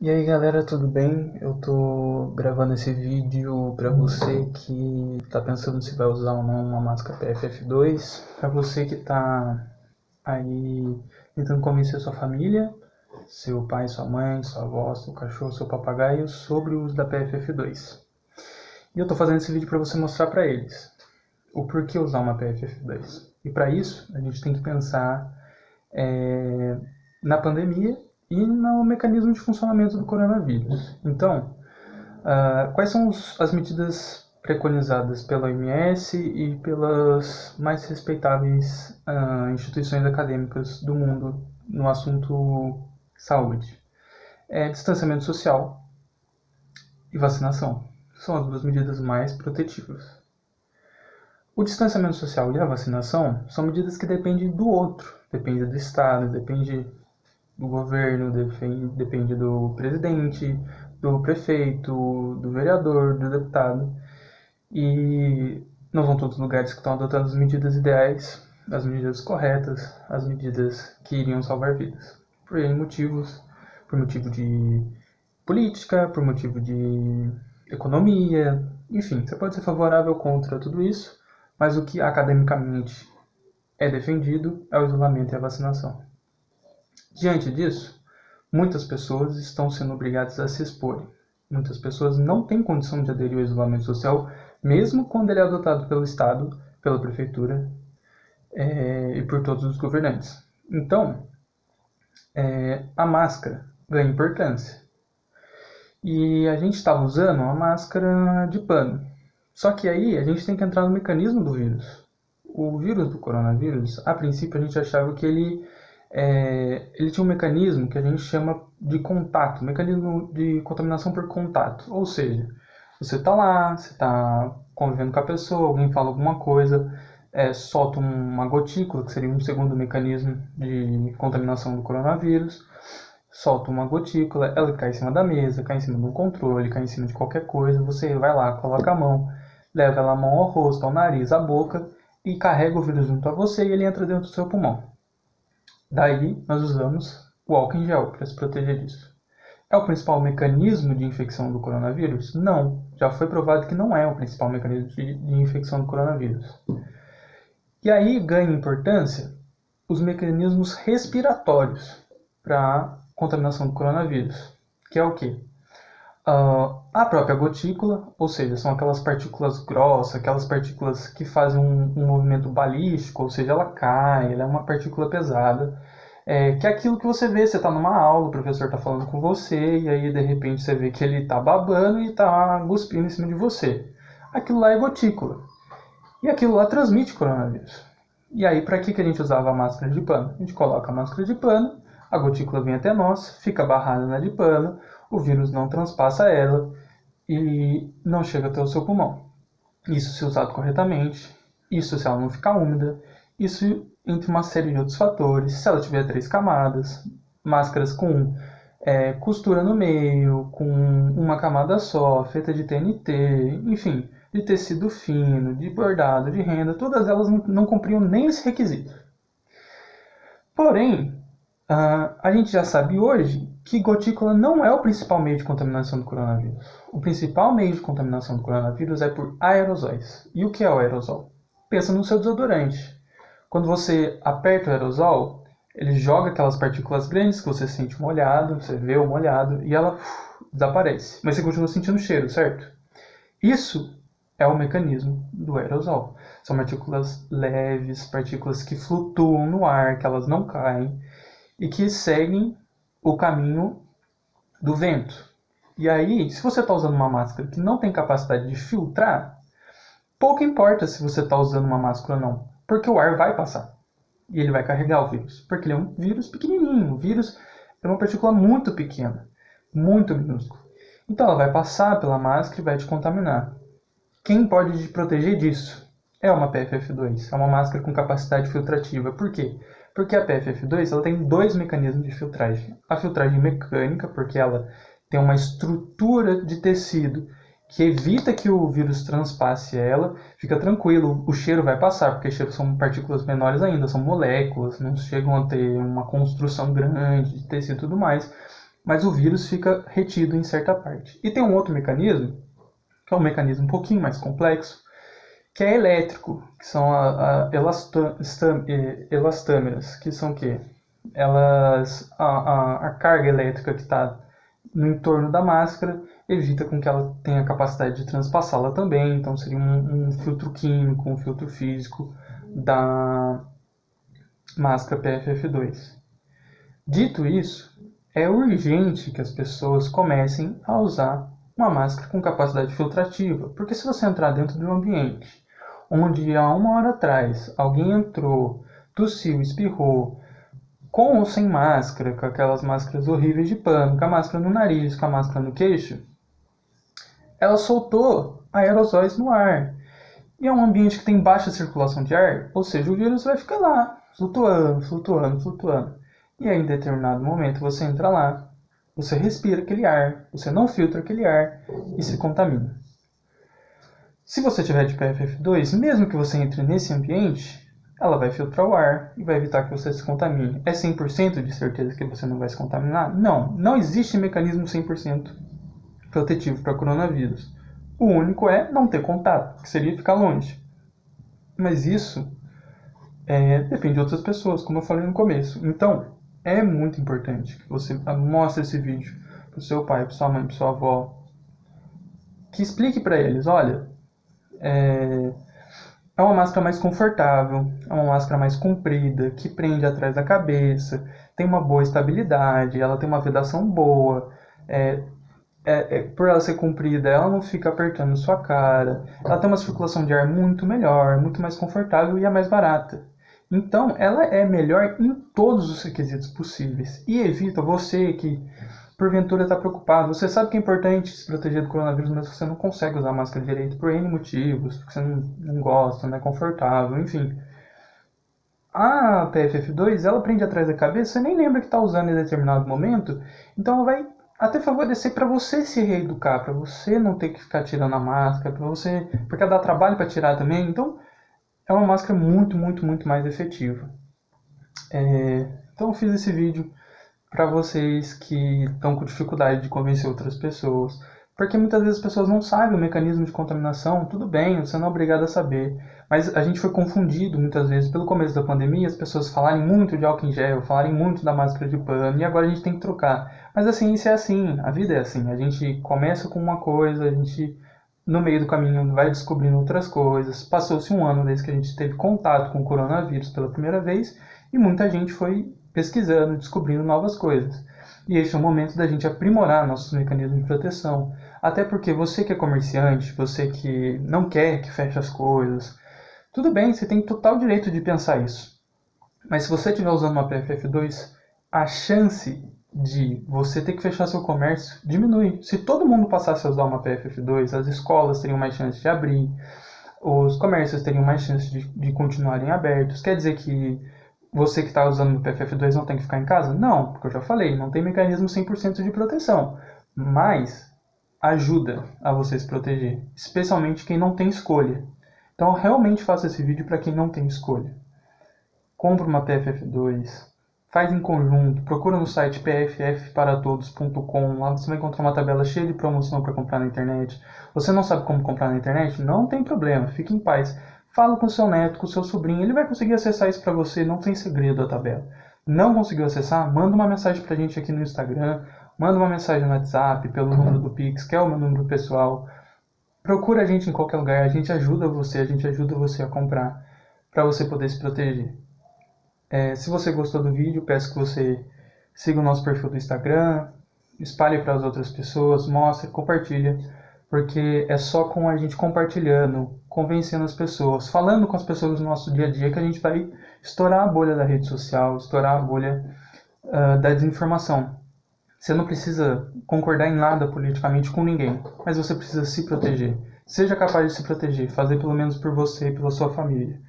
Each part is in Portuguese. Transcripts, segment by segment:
E aí galera, tudo bem? Eu tô gravando esse vídeo pra você que tá pensando se vai usar ou não uma máscara PFF2, pra você que tá aí tentando convencer sua família, seu pai, sua mãe, sua avó, seu cachorro, seu papagaio sobre o uso da PFF2. E eu tô fazendo esse vídeo pra você mostrar pra eles o porquê usar uma PFF2. E pra isso, a gente tem que pensar na pandemia e no mecanismo de funcionamento do coronavírus. Então, quais são as medidas preconizadas pela OMS e pelas mais respeitáveis instituições acadêmicas do mundo no assunto saúde? Distanciamento social e vacinação. São as duas medidas mais protetivas. O distanciamento social e a vacinação são medidas que dependem do outro, depende do Estado, depende do governo, depende do presidente, do prefeito, do vereador, do deputado. E não são todos os lugares que estão adotando as medidas ideais, as medidas corretas, as medidas que iriam salvar vidas. Por N motivos, por motivo de política, por motivo de economia, enfim, você pode ser favorável ou contra tudo isso, mas o que academicamente é defendido é o isolamento e a vacinação. Diante disso, muitas pessoas estão sendo obrigadas a se exporem. Muitas pessoas não têm condição de aderir ao isolamento social, mesmo quando ele é adotado pelo Estado, pela Prefeitura e por todos os governantes. Então, a máscara ganha importância. E a gente estava usando uma máscara de pano. Só que aí a gente tem que entrar no mecanismo do vírus. O vírus do coronavírus, a princípio a gente achava que ele tinha um mecanismo que a gente chama de contato, mecanismo de contaminação por contato. Ou seja, você está lá, você está convivendo com a pessoa, alguém fala alguma coisa, solta uma gotícula, que seria um segundo mecanismo de contaminação do coronavírus, solta uma gotícula, ela cai em cima da mesa, cai em cima de um controle, cai em cima de qualquer coisa, você vai lá, coloca a mão, leva a mão ao rosto, ao nariz, à boca e carrega o vírus junto a você e ele entra dentro do seu pulmão. Daí nós usamos o álcool em gel para se proteger disso. É o principal mecanismo de infecção do coronavírus? Não. Já foi provado que não é o principal mecanismo de infecção do coronavírus. E aí ganha importância os mecanismos respiratórios para a contaminação do coronavírus, que é o quê? A própria gotícula, ou seja, são aquelas partículas grossas, aquelas partículas que fazem um movimento balístico, ou seja, ela cai, ela é uma partícula pesada, que é aquilo que você vê, você está numa aula, o professor está falando com você, e aí de repente você vê que ele está babando e está cuspindo em cima de você. Aquilo lá é gotícula. E aquilo lá transmite coronavírus. E aí, para que a gente usava a máscara de pano? A gente coloca a máscara de pano, a gotícula vem até nós, fica barrada na de pano, o vírus não transpassa ela e não chega até o seu pulmão. Isso se usado corretamente, isso se ela não ficar úmida, isso entre uma série de outros fatores. Se ela tiver 3 camadas, máscaras com costura no meio, com uma camada só, feita de TNT, enfim, de tecido fino, de bordado, de renda, todas elas não cumpriam nem esse requisito. Porém, a gente já sabe hoje que gotícula não é o principal meio de contaminação do coronavírus. O principal meio de contaminação do coronavírus é por aerosóis. E o que é o aerosol? Pensa no seu desodorante. Quando você aperta o aerosol, ele joga aquelas partículas grandes que você sente molhado, você vê o molhado, e ela desaparece. Mas você continua sentindo o cheiro, certo? Isso é o mecanismo do aerosol. São partículas leves, partículas que flutuam no ar, que elas não caem, e que seguem o caminho do vento. E aí, se você está usando uma máscara que não tem capacidade de filtrar, pouco importa se você está usando uma máscara ou não, porque o ar vai passar e ele vai carregar o vírus, porque ele é um vírus pequenininho, o vírus é uma partícula muito pequena, muito minúscula. Então ela vai passar pela máscara e vai te contaminar. Quem pode te proteger disso? É uma PFF2, é uma máscara com capacidade filtrativa. Por quê? Porque a PFF2 ela tem 2 mecanismos de filtragem. A filtragem mecânica, porque ela tem uma estrutura de tecido que evita que o vírus transpasse ela. Fica tranquilo, o cheiro vai passar, porque cheiros são partículas menores ainda, são moléculas, não chegam a ter uma construção grande de tecido e tudo mais. mas o vírus fica retido em certa parte. E tem um outro mecanismo, que é um mecanismo um pouquinho mais complexo, que é elétrico, que são elastâmeras, que são o quê? A carga elétrica que está no entorno da máscara evita com que ela tenha a capacidade de transpassá-la também, então seria um filtro químico, um filtro físico da máscara PFF2. Dito isso, é urgente que as pessoas comecem a usar uma máscara com capacidade filtrativa, porque se você entrar dentro de um ambiente onde há 1 hora atrás alguém entrou, tossiu, espirrou, com ou sem máscara, com aquelas máscaras horríveis de pano, com a máscara no nariz, com a máscara no queixo, ela soltou aerosóis no ar. E é um ambiente que tem baixa circulação de ar, ou seja, o vírus vai ficar lá, flutuando, flutuando, flutuando. E aí, em determinado momento, você entra lá, você respira aquele ar, você não filtra aquele ar e se contamina. Se você tiver de PFF2, mesmo que você entre nesse ambiente, ela vai filtrar o ar e vai evitar que você se contamine. É 100% de certeza que você não vai se contaminar? Não, não existe mecanismo 100% protetivo para coronavírus. O único é não ter contato, que seria ficar longe. Mas isso depende de outras pessoas, como eu falei no começo. Então, é muito importante que você mostre esse vídeo para o seu pai, para sua mãe, para sua avó, que explique para eles, olha, é uma máscara mais confortável, é uma máscara mais comprida, que prende atrás da cabeça, tem uma boa estabilidade, ela tem uma vedação boa, por ela ser comprida, ela não fica apertando sua cara, ela tem uma circulação de ar muito melhor, muito mais confortável e é mais barata. Então, ela é melhor em todos os requisitos possíveis e evita você que porventura está preocupado. Você sabe que é importante se proteger do coronavírus, mas você não consegue usar a máscara direito por N motivos, porque você não gosta, não é confortável, enfim. A PFF2, ela prende atrás da cabeça, você nem lembra que está usando em determinado momento, então ela vai até favorecer para você se reeducar, para você não ter que ficar tirando a máscara, para você, porque dá trabalho para tirar também, então é uma máscara muito, muito, muito mais efetiva. Então eu fiz esse vídeo para vocês que estão com dificuldade de convencer outras pessoas, porque muitas vezes as pessoas não sabem o mecanismo de contaminação. Tudo bem, você não é obrigado a saber, mas a gente foi confundido muitas vezes pelo começo da pandemia, as pessoas falarem muito de álcool em gel, falarem muito da máscara de pano, e agora a gente tem que trocar. Mas a ciência é assim, a vida é assim, a gente começa com uma coisa, a gente no meio do caminho vai descobrindo outras coisas. Passou-se 1 ano desde que a gente teve contato com o coronavírus pela primeira vez, e muita gente foi pesquisando, descobrindo novas coisas. E esse é o momento da gente aprimorar nossos mecanismos de proteção. Até porque você que é comerciante, você que não quer que feche as coisas, tudo bem, você tem total direito de pensar isso. Mas se você estiver usando uma PFF2, a chance de você ter que fechar seu comércio diminui. Se todo mundo passasse a usar uma PFF2, as escolas teriam mais chance de abrir, os comércios teriam mais chance de continuarem abertos. Quer dizer que você que está usando o PFF2 não tem que ficar em casa? Não, porque eu já falei, não tem mecanismo 100% de proteção. Mas ajuda a você se proteger, especialmente quem não tem escolha. Então eu realmente faço esse vídeo para quem não tem escolha. Compra uma PFF2, faz em conjunto, procura no site pffparatodos.com, lá você vai encontrar uma tabela cheia de promoção para comprar na internet. Você não sabe como comprar na internet? Não tem problema, fique em paz. Fala com seu neto, com seu sobrinho, ele vai conseguir acessar isso para você, não tem segredo a tabela. Não conseguiu acessar? Manda uma mensagem para a gente aqui no Instagram, manda uma mensagem no WhatsApp, pelo número do Pix, que é o meu número pessoal. Procura a gente em qualquer lugar, a gente ajuda você a comprar, para você poder se proteger. Se você gostou do vídeo, peço que você siga o nosso perfil do Instagram, espalhe para as outras pessoas, mostre, compartilha, porque é só com a gente compartilhando, convencendo as pessoas, falando com as pessoas no nosso dia a dia que a gente vai estourar a bolha da rede social, estourar a bolha da desinformação. Você não precisa concordar em nada politicamente com ninguém, mas você precisa se proteger. Seja capaz de se proteger, fazer pelo menos por você e pela sua família.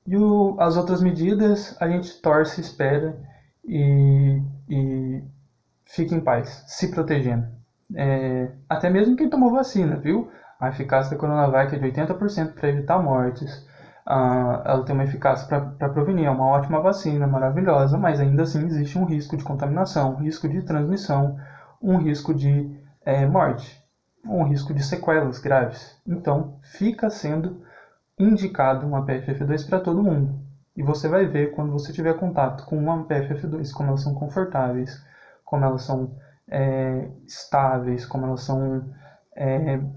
E as outras medidas a gente torce, espera e fique em paz, se protegendo. Até mesmo quem tomou vacina, viu? A eficácia da Coronavac é de 80% para evitar mortes. ela tem uma eficácia para prevenir, é uma ótima vacina, maravilhosa, mas ainda assim existe um risco de contaminação, um risco de transmissão, um risco de morte, um risco de sequelas graves. Então, fica sendo indicado uma PFF2 para todo mundo. E você vai ver quando você tiver contato com uma PFF2, como elas são confortáveis, como elas são estáveis, como elas são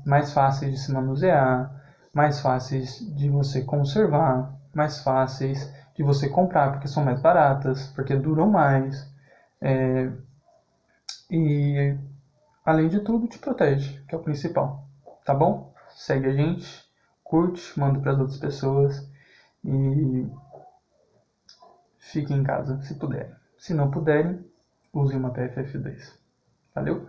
mais fáceis de se manusear, mais fáceis de você conservar, mais fáceis de você comprar, porque são mais baratas, porque duram mais. E, além de tudo, te protege, que é o principal. Tá bom? Segue a gente, curte, manda para as outras pessoas e fique em casa, se puderem. Se não puderem, use uma PFF2. Valeu?